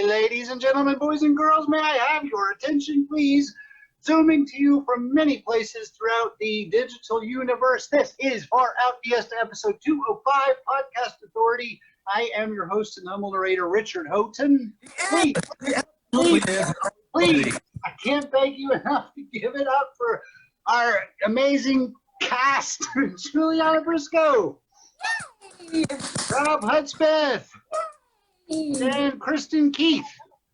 Ladies and gentlemen, boys and girls, may I have your attention, please? Zooming to you from many places throughout the digital universe, this is Far Out Fiesta episode 205, Podcast Authority. I am your host and humble narrator, Richard Houghton. Please, I can't beg you enough to give it up for our amazing cast, JuliAnna Briscoe, Robb Hudspeth, and Kristin Keith.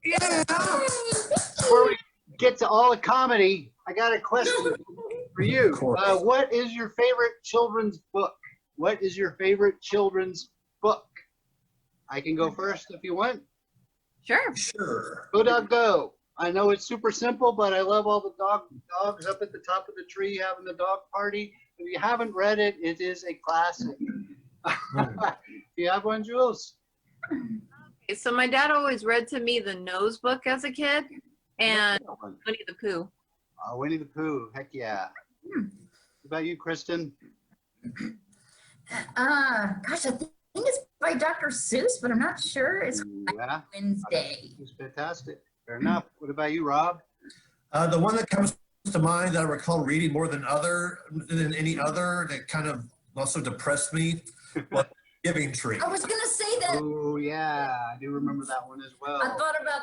Yeah. Before we get to all the comedy, I got a question for you. What is your favorite children's book? What is your favorite children's book? I can go first if you want. Sure. Go, dog, go. I know it's super simple, but I love all the dogs up at the top of the tree having the dog party. If you haven't read it, it is a classic. Do you have one, Jules? So my dad always read to me the Nose book as a kid and Winnie the Pooh. Oh, Winnie the Pooh, heck yeah. What about you, Kristin? Gosh, I think it's by Dr. Seuss, but I'm not sure. It's Wednesday. It's fantastic. Fair enough. What about you, Robb? The one that comes to mind that I recall reading more than any other that kind of also depressed me was Giving Tree. I was going to say that. Oh, yeah. I do remember that one as well. I thought about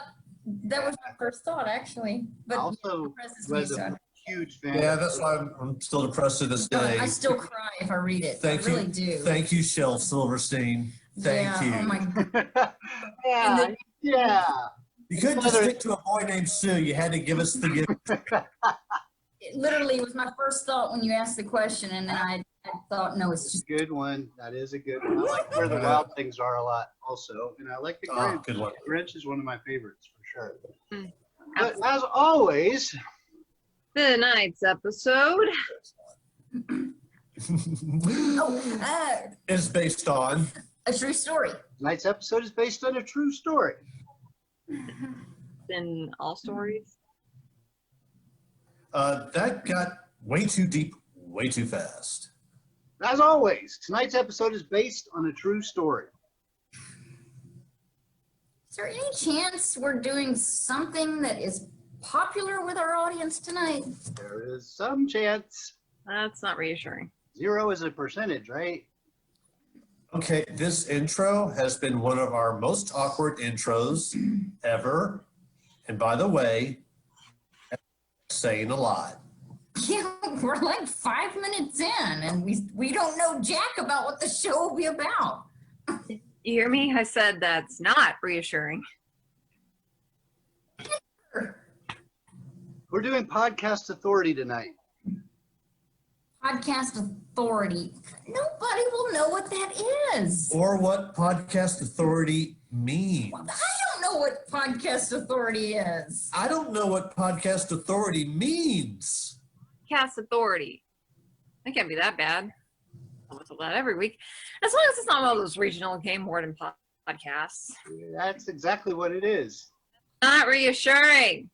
that was my first thought, actually. But also was a huge fan. Yeah, that's why I'm still depressed to this day. I still cry if I read it. I really do. Thank you, Shel Silverstein. Thank you. Oh my God. Yeah. You couldn't just stick to a boy named Sue. You had to give us the gift. It literally was my first thought when you asked the question, and then I thought, no, it's just a good one. That is a good one. I like Where the Wild Things Are a lot also, and I like the Grinch. Good one. Grinch is one of my favorites for sure. But as always, tonight's episode is based on a true story. Tonight's episode is based on a true story. in all stories. That got way too deep, way too fast. As always, tonight's episode is based on a true story. Is there any chance we're doing something that is popular with our audience tonight? There is some chance. That's not reassuring. 0 is a percentage, right? Okay, this intro has been one of our most awkward intros ever. And by the way, saying a lot. Yeah, we're like 5 minutes in, and we don't know jack about what the show will be about. You hear me? I said that's not reassuring. We're doing Podcast Authority tonight. Podcast Authority. Nobody will know what that is. Or what Podcast Authority means. I don't know what Podcast Authority is. I don't know what Podcast Authority means. Cast Authority. That can't be that bad. I whistle that every week. As long as it's not one of those regional game warden podcasts. That's exactly what it is. Not reassuring.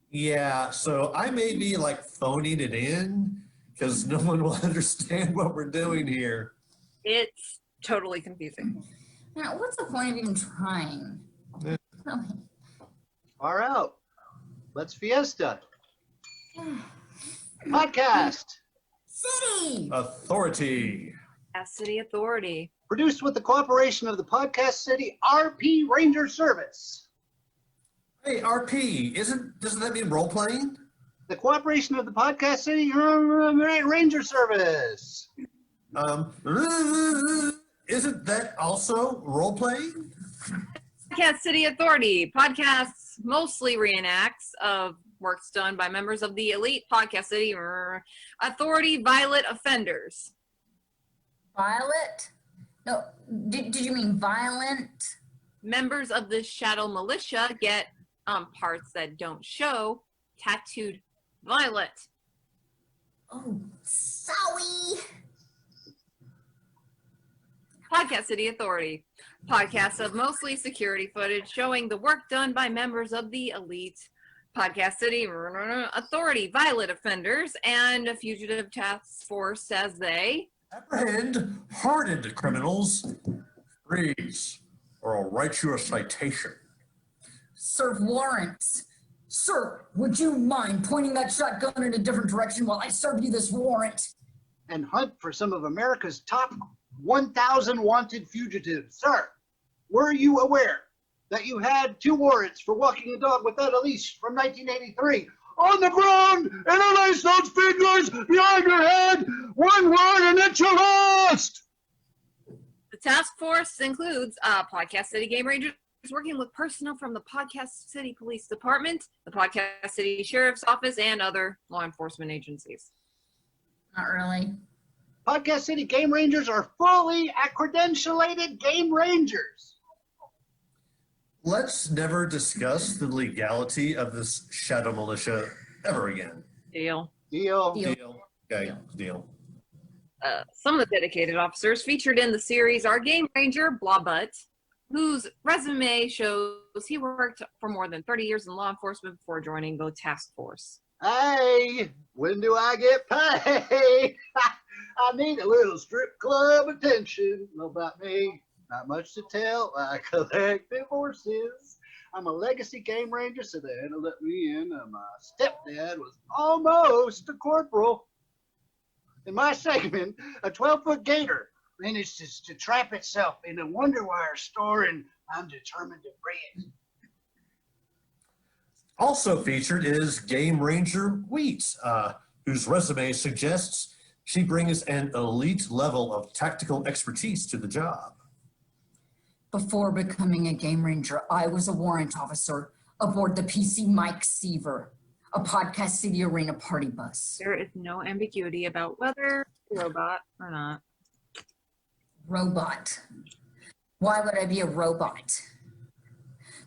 Yeah, so I may be like phoning it in because no one will understand what we're doing here. It's totally confusing. Now, what's the point of even trying? Far out. Let's Fiesta. Podcast. City. Authority. City Authority. Produced with the cooperation of the Podcast City RP Ranger Service. Hey, RP, doesn't that mean role playing? The cooperation of the Podcast City Ranger Service. Isn't that also role playing? Podcast City Authority. Podcasts mostly reenacts of works done by members of the elite Podcast City Authority Violet Offenders. Violet? No, did you mean violent? Members of the Shadow Militia get parts that don't show tattooed violet. Oh, sorry. Podcast City Authority. Podcasts of mostly security footage showing the work done by members of the elite. Podcast City Authority. Violent offenders and a fugitive task force as they Apprehend hardened criminals. Freeze, or I'll write you a citation. Serve warrants. Sir, would you mind pointing that shotgun in a different direction while I serve you this warrant? And hunt for some of America's top 1,000 wanted fugitives. Sir, were you aware that you had 2 warrants for walking a dog without a leash from 1983? On the ground, and erase those fingers behind your head. 1 word and it's your lost. The task force includes Podcast City Game Rangers working with personnel from the Podcast City Police Department, the Podcast City Sheriff's Office, and other law enforcement agencies. Not really. Podcast City Game Rangers are fully accredentialated Game Rangers. Let's never discuss the legality of this shadow militia ever again. Deal. Deal. Deal. Okay, deal. Some of the dedicated officers featured in the series are Game Ranger Blobbutt, whose resume shows he worked for more than 30 years in law enforcement before joining the task force. Hey, when do I get paid? I need a little strip club attention. Know about me? Not much to tell. I collect divorces. I'm a legacy Game Ranger, so they had to let me in. My stepdad was almost a corporal. In my segment, a 12-foot gator managed to trap itself in a Wonder Wire store, and I'm determined to free it. Also featured is Game Ranger Wheat, whose resume suggests she brings an elite level of tactical expertise to the job. Before becoming a Game Ranger, I was a warrant officer aboard the PC Mike Seaver, a Podcast City Arena party bus. There is no ambiguity about whether robot or not. Robot. Why would I be a robot?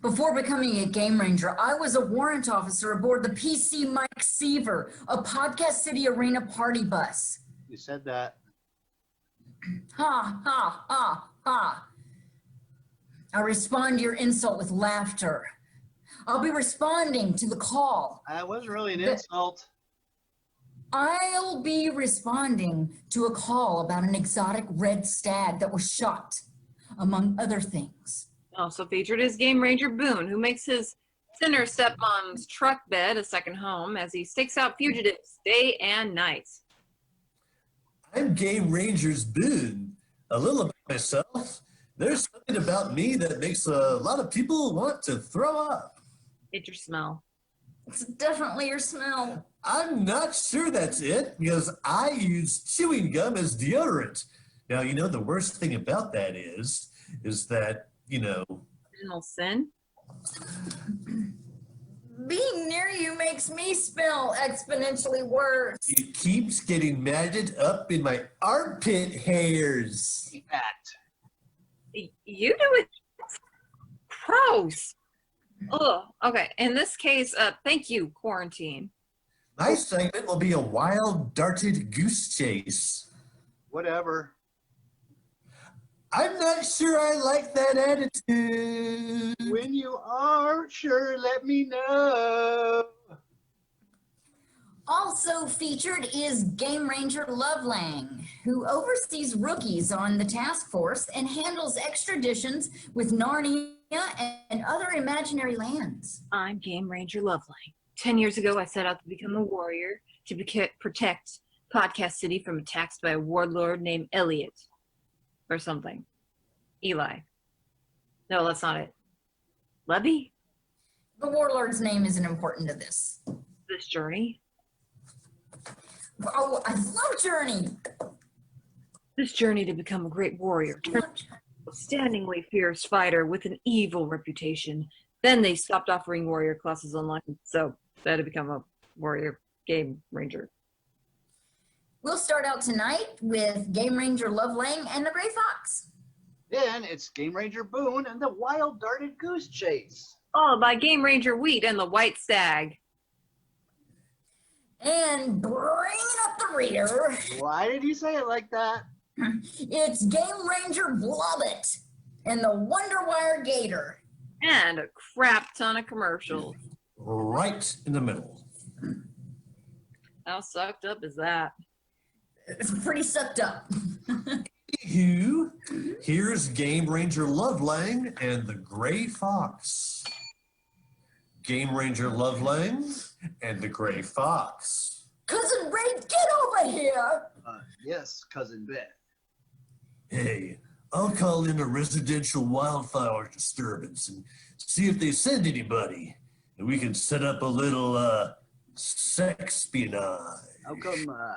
Before becoming a Game Ranger, I was a warrant officer aboard the PC Mike Seaver, a Podcast City Arena party bus. You said that. Ha, ha, ha, ha. I respond to your insult with laughter. I'll be responding to the call. That wasn't really an insult. I'll be responding to a call about an exotic red stag that was shot, among other things. Also featured is Game Ranger Boone, who makes his sinner stepmom's truck bed a second home as he stakes out fugitives day and night. I'm Game Ranger's Boone. A little about myself. There's something about me that makes a lot of people want to throw up. It's your smell. It's definitely your smell. I'm not sure that's it because I use chewing gum as deodorant. Now, you know, the worst thing about that is that, you know, Original sin. Being near you makes me smell exponentially worse. it keeps getting matted up in my armpit hairs. That. You do it. Gross. Ugh. Okay. In this case, thank you, quarantine. My segment will be a wild darted goose chase. Whatever. I'm not sure I like that attitude. When you are, sure, let me know. Also featured is Game Ranger Lovelang, who oversees rookies on the task force and handles extraditions with Narnia and other imaginary lands. I'm Game Ranger Loveline. 10 years ago, I set out to become a warrior to protect Podcast City from attacks by a warlord named Elliot. Or something. Eli. No, that's not it. Levy? The warlord's name isn't important to this. This journey? Oh, I love Journey. This journey to become a great warrior. Outstandingly fierce fighter with an evil reputation. Then they stopped offering warrior classes online, so they had to become a warrior game ranger. We'll start out tonight with Game Ranger Lovelang and the Gray Fox. Then it's Game Ranger Boone and the Wild Darted Goose Chase. Followed by Game Ranger Wheat and the White Stag. And bringing up the rear, Why did he say it like that? it's Game Ranger Blobbit and the Wonder Wire Gator. And a crap ton of commercials. Right in the middle. How sucked up is that? It's pretty sucked up. Hugh, here's Game Ranger Lovelang and the Gray Fox. Game Ranger Lovelang and the Gray Fox. Cousin Ray, get over here! Yes, Cousin Beth. Hey, I'll call in a residential wildfire disturbance and see if they send anybody. And we can set up a little sexpionage.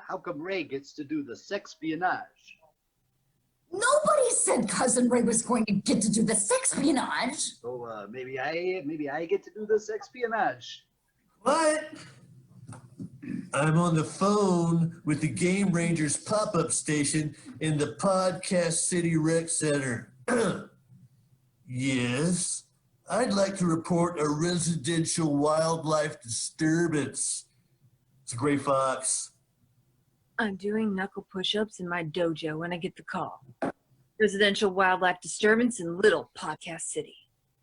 How come Ray gets to do the sexpionage? Nobody said Cousin Ray was going to get to do the sexpionage. So maybe I get to do the sexpionage. What? I'm on the phone with the Game Rangers pop-up station in the Podcast City Rec Center. Yes, I'd like to report a residential wildlife disturbance. It's a Gray Fox. I'm doing knuckle push-ups in my dojo when I get the call. Residential wildlife disturbance in Little Podcast City.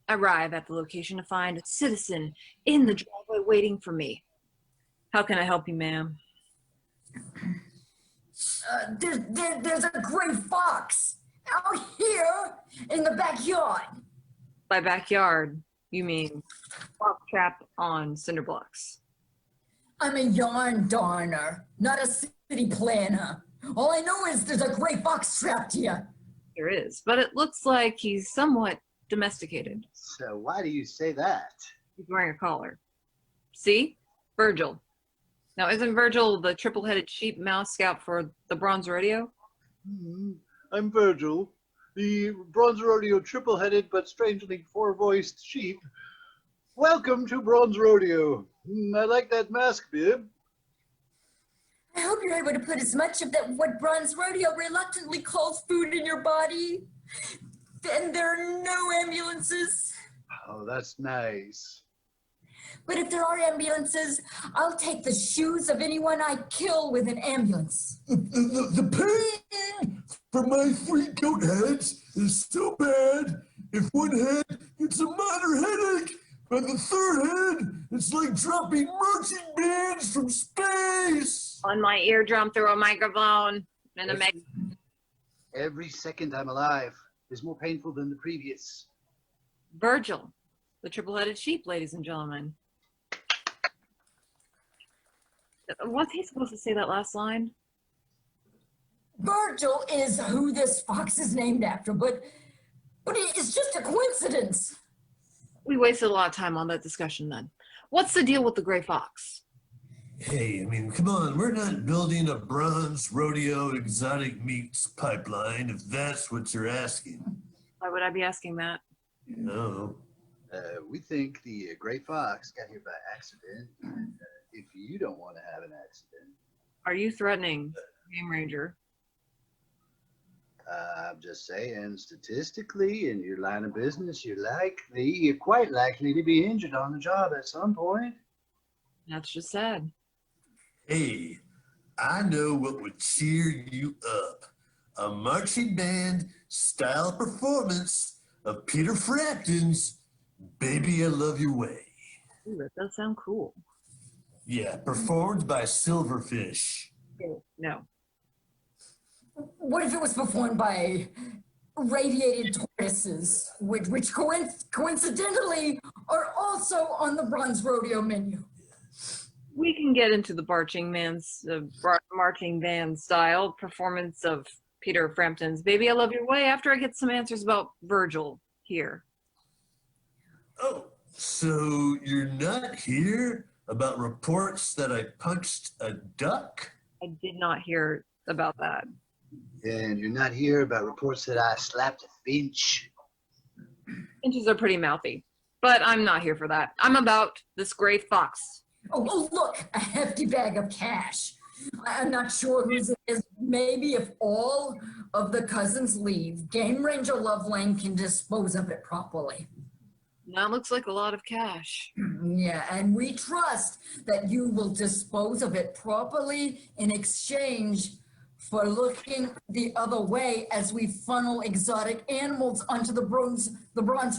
Arrive at the location to find a citizen in the driveway waiting for me. How can I help you, ma'am? There's a gray fox out here in the backyard. By backyard, you mean fox trap on cinder blocks. I'm a yarn darner, not a city planner. All I know is there's a gray fox trapped here. There is, but it looks like he's somewhat domesticated. So why do you say that? He's wearing a collar. See? Virgil. Now, isn't Virgil the triple-headed sheep mouse scout for the Bronze Rodeo? I'm Virgil, the Bronze Rodeo triple-headed but strangely four-voiced sheep. Welcome to Bronze Rodeo. I like that mask, Bib. I hope you're able to put as much of that what Bronze Rodeo reluctantly calls food in your body. Then there are no ambulances. Oh, that's nice. But if there are ambulances, I'll take the shoes of anyone I kill with an ambulance. The pain from my 3 goat heads is so bad. If one head gets a minor headache, by the 3rd head, it's like dropping marching bands from space. On my eardrum through a microphone and a Every second I'm alive is more painful than the previous. Virgil, the triple-headed sheep, ladies and gentlemen. What's he supposed to say that last line? Virgil is who this fox is named after, but it's just a coincidence. We wasted a lot of time on that discussion then. What's the deal with the gray fox? Hey, I mean, come on, we're not building a Bronze Rodeo exotic meats pipeline, if that's what you're asking. Why would I be asking that? No. We think the gray fox got here by accident. And, if you don't want to have an accident, Are you threatening Game Ranger? I'm just saying, statistically, in your line of business, you're quite likely to be injured on the job at some point. That's just sad. Hey, I know what would cheer you up. A marching band style performance of Peter Frampton's Baby I Love Your Way. Ooh, that does sound cool. Yeah, performed by Silverfish. No. What if it was performed by radiated tortoises, which coincidentally are also on the Bronze Rodeo menu? We can get into the marching band style performance of Peter Frampton's Baby I Love Your Way after I get some answers about Virgil here. Oh, so you're not here about reports that I punched a duck? I did not hear about that. And you're not here about reports that I slapped a finch. Finches are pretty mouthy, but I'm not here for that. I'm about this gray fox. Oh, look, a hefty bag of cash. I'm not sure whose it is. Maybe if all of the cousins leave, Game Ranger Lovelang can dispose of it properly. That looks like a lot of cash. Yeah, and we trust that you will dispose of it properly in exchange for looking the other way as we funnel exotic animals onto the bronze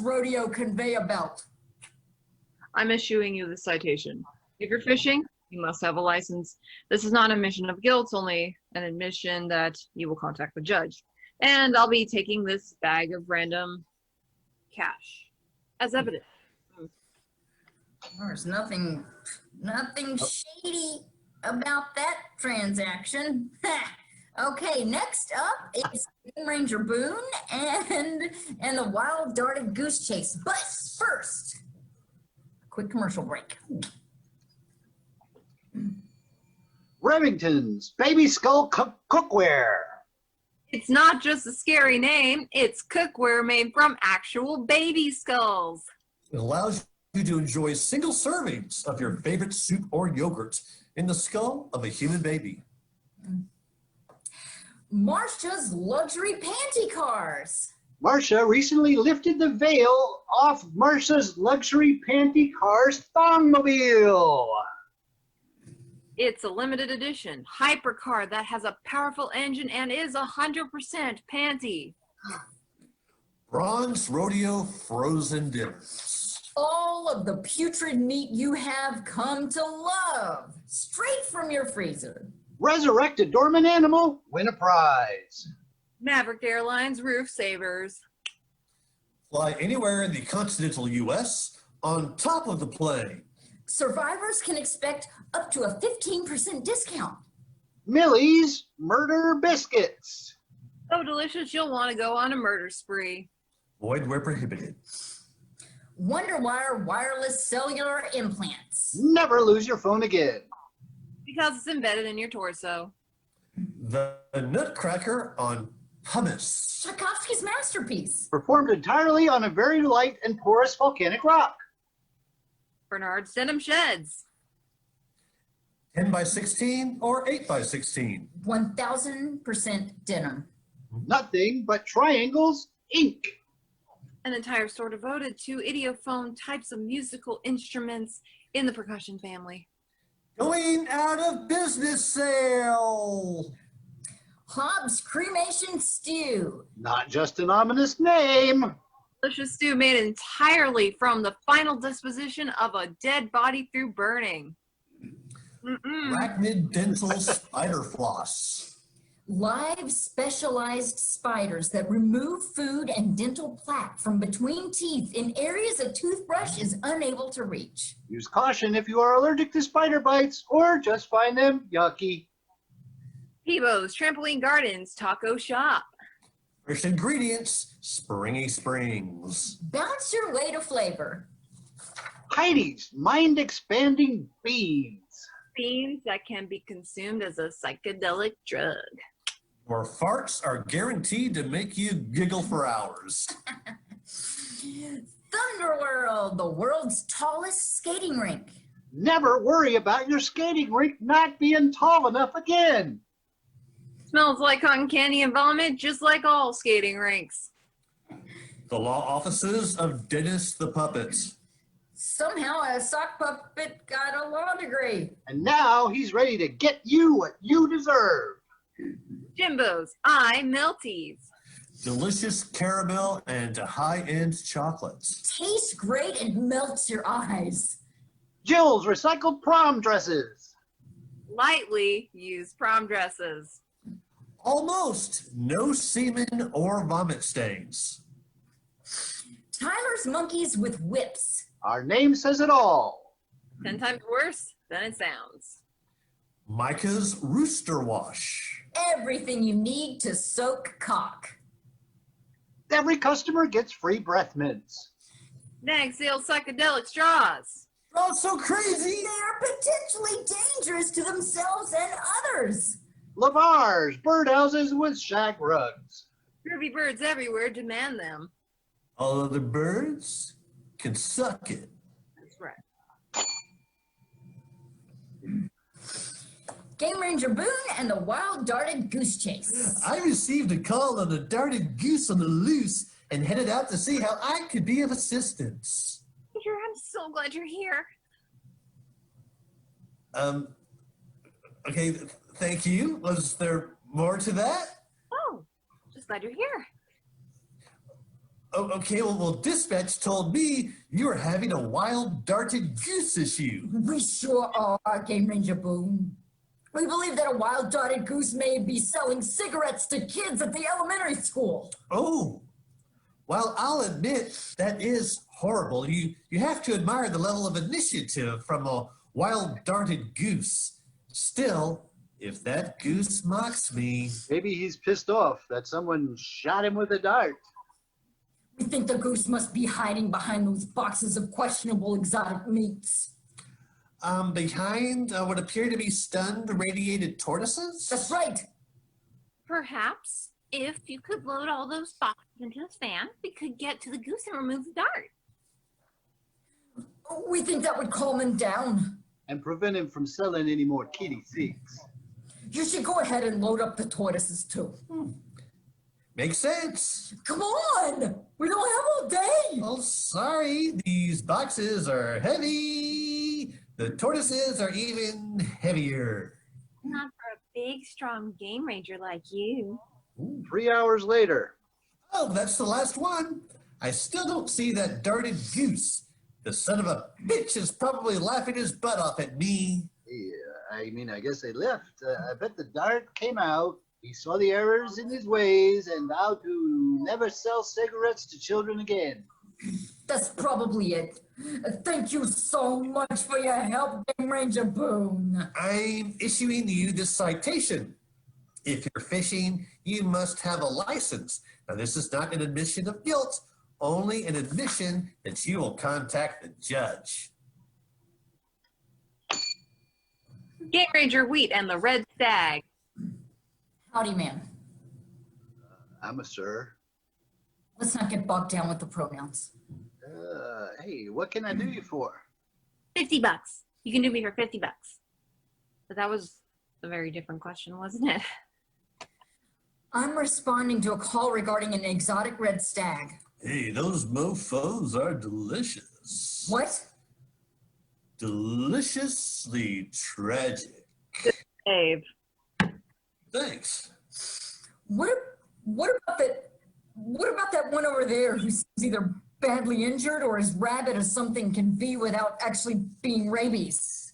rodeo conveyor belt. I'm issuing you the citation. If you're fishing, you must have a license. This is not an admission of guilt, only an admission that you will contact the judge. And I'll be taking this bag of random cash as evidence. There's nothing shady about that transaction. Okay, next up is Game Ranger Boone and the Wild Darted Goose Chase. But first, a quick commercial break. Remington's Baby Skull Cookware. It's not just a scary name, it's cookware made from actual baby skulls. It allows you to enjoy single servings of your favorite soup or yogurt in the skull of a human baby. Marcia's Luxury Panty Cars. Marcia recently lifted the veil off Marcia's Luxury Panty Cars Thongmobile. It's a limited edition hypercar that has a powerful engine and is 100% panty. Bronze Rodeo Frozen Dinners. All of the putrid meat you have come to love, straight from your freezer. Resurrect a dormant animal, win a prize. Maverick Airlines Roof Savers. Fly anywhere in the continental U.S. on top of the plane. Survivors can expect up to a 15% discount. Millie's Murder Biscuits. So delicious you'll want to go on a murder spree. Void where prohibited. WonderWire wireless cellular implants. Never lose your phone again. Because it's embedded in your torso. The Nutcracker on hummus. Tchaikovsky's masterpiece. Performed entirely on a very light and porous volcanic rock. Bernard's Denim Sheds. 10 by 16 or 8 by 16. 1000% denim. Nothing but triangles, ink. An entire store devoted to idiophone types of musical instruments in the percussion family. Going out of business sale. Hobbs Cremation Stew. Not just an ominous name. Delicious stew made entirely from the final disposition of a dead body through burning. Arachnid Dental Spider Floss. Live specialized spiders that remove food and dental plaque from between teeth in areas a toothbrush is unable to reach. Use caution if you are allergic to spider bites or just find them yucky. Peebo's Trampoline Gardens Taco Shop. Fresh ingredients, Springy Springs. Bounce your way to flavor. Heidi's mind-expanding beans. Beans that can be consumed as a psychedelic drug. Your farts are guaranteed to make you giggle for hours. Thunderworld, the world's tallest skating rink. Never worry about your skating rink not being tall enough again. Smells like cotton candy and vomit, just like all skating rinks. The law offices of Dennis the Puppet. Somehow a sock puppet got a law degree. And now he's ready to get you what you deserve. Jimbo's Eye Melties. Delicious caramel and high-end chocolates. Tastes great and melts your eyes. Jill's recycled prom dresses. Lightly used prom dresses. Almost no semen or vomit stains. Tyler's Monkeys with Whips. Our name says it all. 10 times worse than it sounds. Micah's Rooster Wash. Everything you need to soak cock. Every customer gets free breath mints. Nag Sale Psychedelic Straws. Oh, so crazy! They are potentially dangerous to themselves and others. Lavar's birdhouses with shag rugs. Groovy birds everywhere demand them. All other birds can suck it. That's right. Game Ranger Boone and the Wild Darted Goose Chase. I received a call on a darted goose on the loose and headed out to see how I could be of assistance. Peter, I'm so glad you're here. Okay, thank you. Was there more to that? Oh, just glad you're here. Oh, okay, well, dispatch told me you were having a wild darted goose issue. We sure are, Game Ranger Boone. We believe that a wild darted goose may be selling cigarettes to kids at the elementary school. Oh, well, I'll admit that is horrible. You have to admire the level of initiative from a wild darted goose. Still, if that goose mocks me... Maybe he's pissed off that someone shot him with a dart. We think the goose must be hiding behind those boxes of questionable exotic meats. Behind what appear to be stunned radiated tortoises? That's right. Perhaps if you could load all those boxes into his van, we could get to the goose and remove the dart. We think that would calm him down. And prevent him from selling any more kitty six. You should go ahead and load up the tortoises too. Makes sense. Come on! We don't have all day! Oh, sorry. These boxes are heavy. The tortoises are even heavier. Not for a big, strong game ranger like you. Ooh. 3 hours later. Oh, that's the last one. I still don't see that darted goose. The son of a bitch is probably laughing his butt off at me. Yeah, I guess they left. I bet the dart came out. He saw the errors in his ways and vowed to never sell cigarettes to children again. That's probably it. Thank you so much for your help, Game Ranger Boone. I'm issuing you this citation. If you're fishing, you must have a license. Now, this is not an admission of guilt, only an admission that you will contact the judge. Game Ranger Wheat and the Red Stag. Howdy, ma'am. I'm a sir. Let's not get bogged down with the pronouns. Hey, what can I do you for? $50. You can do me for $50. But that was a very different question, wasn't it? I'm responding to a call regarding an exotic red stag. Hey, those mofos are delicious. What? Deliciously tragic. Dave. Thanks. What about that one over there who seems either badly injured or as rabid as something can be without actually being rabies?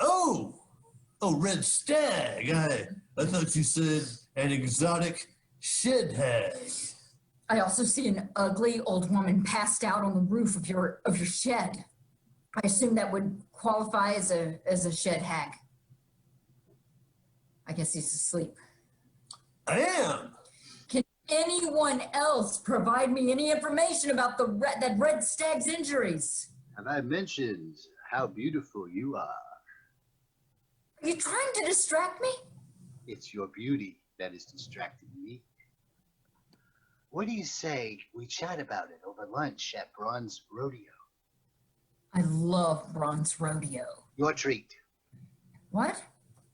Oh, red stag. I thought you said an exotic shed hag. I also see an ugly old woman passed out on the roof of your shed. I assume that would qualify as a shed hag. I guess he's asleep. I am. Can anyone else provide me any information about that red stag's injuries? Have I mentioned how beautiful you are? Are you trying to distract me? It's your beauty that is distracting me. What do you say we chat about it over lunch at Bronze Rodeo? I love Bronze Rodeo. Your treat. What?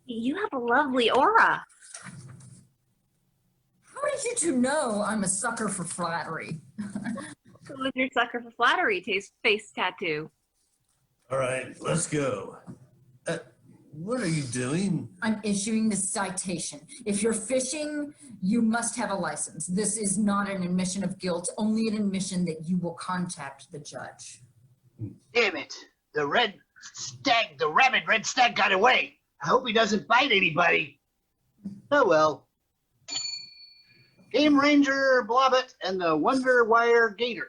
You have a lovely aura. How did you two know I'm a sucker for flattery? Who was your sucker for flattery face tattoo? All right, let's go. What are you doing? I'm issuing this citation. If you're fishing, you must have a license. This is not an admission of guilt, only an admission that you will contact the judge. Damn it. The rabid red stag got away. I hope he doesn't bite anybody. Oh well. Game Ranger Blobbit and the Wonder Wire Gator.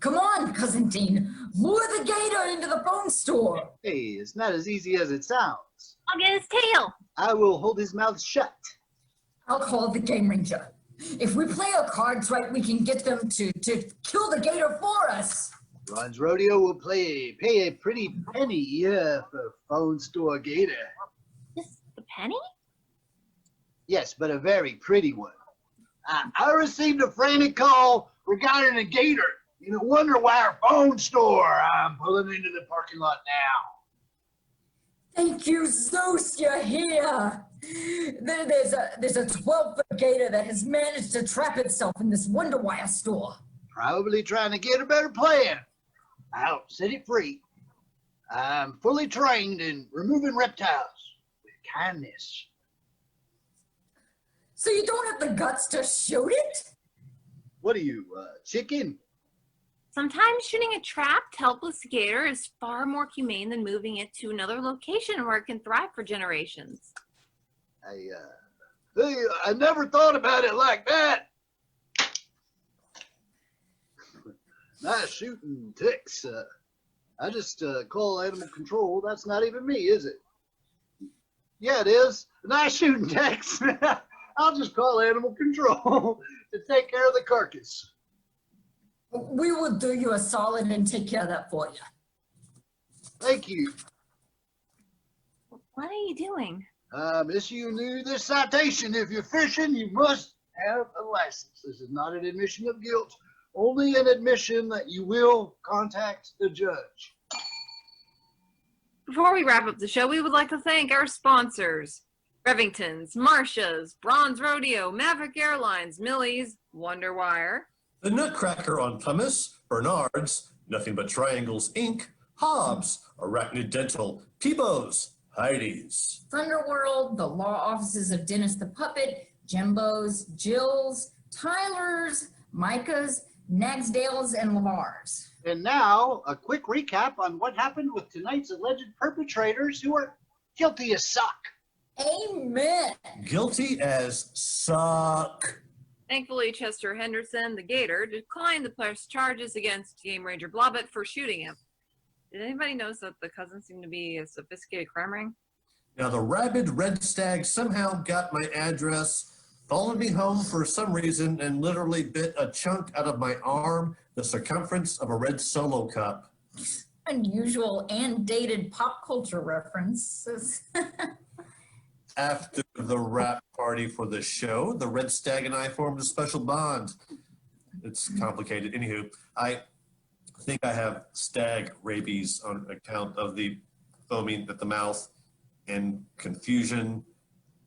Come on, Cousin Dean. Lure the gator into the phone store. Hey, it's not as easy as it sounds. I'll get his tail. I will hold his mouth shut. I'll call the Game Ranger. If we play our cards right, we can get them to kill the gator for us. Bronze Rodeo will pay a pretty penny for phone store gator. Just a penny? Yes, but a very pretty one. I received a frantic call regarding a gator in a Wonder Wire phone store. I'm pulling into the parking lot Thank you, Zeus, you're here. There's a 12-foot gator that has managed to trap itself in this Wonder Wire store. Probably trying to get a better plan. I'll set it free. I'm fully trained in removing reptiles with kindness. So you don't have the guts to shoot it? What are you, chicken? Sometimes shooting a trapped, helpless gator is far more humane than moving it to another location where it can thrive for generations. I never thought about it like that. Nice shooting, Tex. I just call animal control. That's not even me, is it? Yeah, it is. Nice shooting, Tex. I'll just call animal control to take care of the carcass. We will do you a solid and take care of that for you. Thank you. What are you doing? Issue new this citation. If you're fishing, you must have a license. This is not an admission of guilt, only an admission that you will contact the judge. Before we wrap up the show, we would like to thank our sponsors. Revington's, Marcia's, Bronze Rodeo, Maverick Airlines, Millie's, Wonder Wire, The Nutcracker on Pumice, Bernard's, Nothing But Triangles, Inc., Hobbs, Arachnid Dental, Peebo's, Heidi's, Thunderworld, the law offices of Dennis the Puppet, Jimbo's, Jill's, Tyler's, Micah's, Nagsdale's, and Lamar's. And now, a quick recap on what happened with tonight's alleged perpetrators who are guilty as suck. Amen. Guilty as suck. Thankfully, Chester Henderson, the Gator, declined to press charges against Game Ranger Blobbett for shooting him. Did anybody notice that the cousins seem to be a sophisticated crime ring? Now, the rabid red stag somehow got my address, followed me home for some reason, and literally bit a chunk out of my arm, the circumference of a red Solo cup. Unusual and dated pop culture references. After the wrap party for the show, the red stag and I formed a special bond. It's complicated. Anywho, I think I have stag rabies on account of the foaming at the mouth and confusion,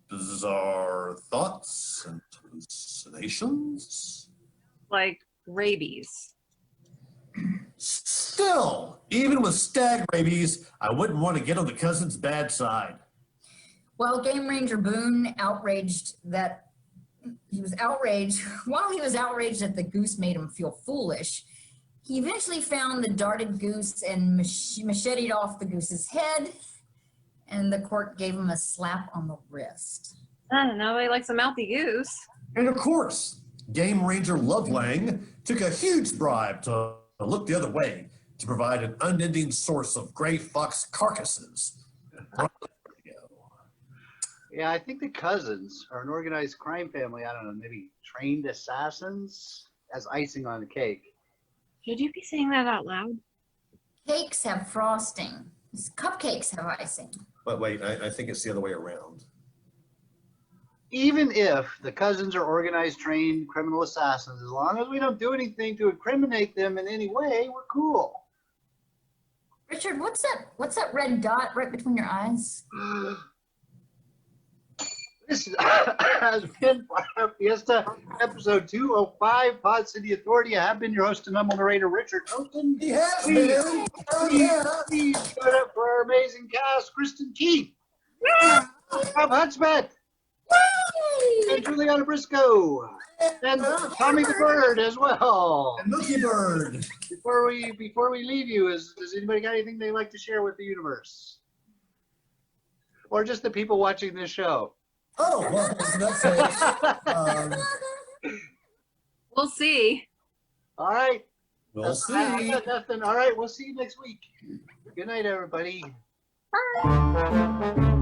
bizarre thoughts and hallucinations. Like rabies. Still, even with stag rabies, I wouldn't want to get on the cousin's bad side. Well, Game Ranger Boone outraged that he was outraged. While he was outraged that the goose made him feel foolish, he eventually found the darted goose and macheted off the goose's head, and the court gave him a slap on the wrist. Nobody likes a mouthy goose. And of course, Game Ranger Lovelang took a huge bribe to look the other way to provide an unending source of gray fox carcasses. Yeah, I think the cousins are an organized crime family. I don't know, maybe trained assassins as icing on the cake. Should you be saying that out loud? Cakes have frosting. Cupcakes have icing. But wait, I think it's the other way around. Even if the cousins are organized, trained criminal assassins, as long as we don't do anything to incriminate them in any way, we're cool. Richard, what's that red dot right between your eyes? This has been Fiesta, episode 205, Pod City Authority. I have been your host and humble narrator, Richard Houghton. Please give it up for our amazing cast, Kristin Keith, Robb Hudspeth, and JuliAnna Briscoe, and Tommy the Bird as well. And Mookie Bird. Before we leave you, does anybody got anything they'd like to share with the universe? Or just the people watching this show? Oh, well, that's it. We'll see. All right. We'll see. I got nothing. All right. We'll see you next week. Good night, everybody. Bye.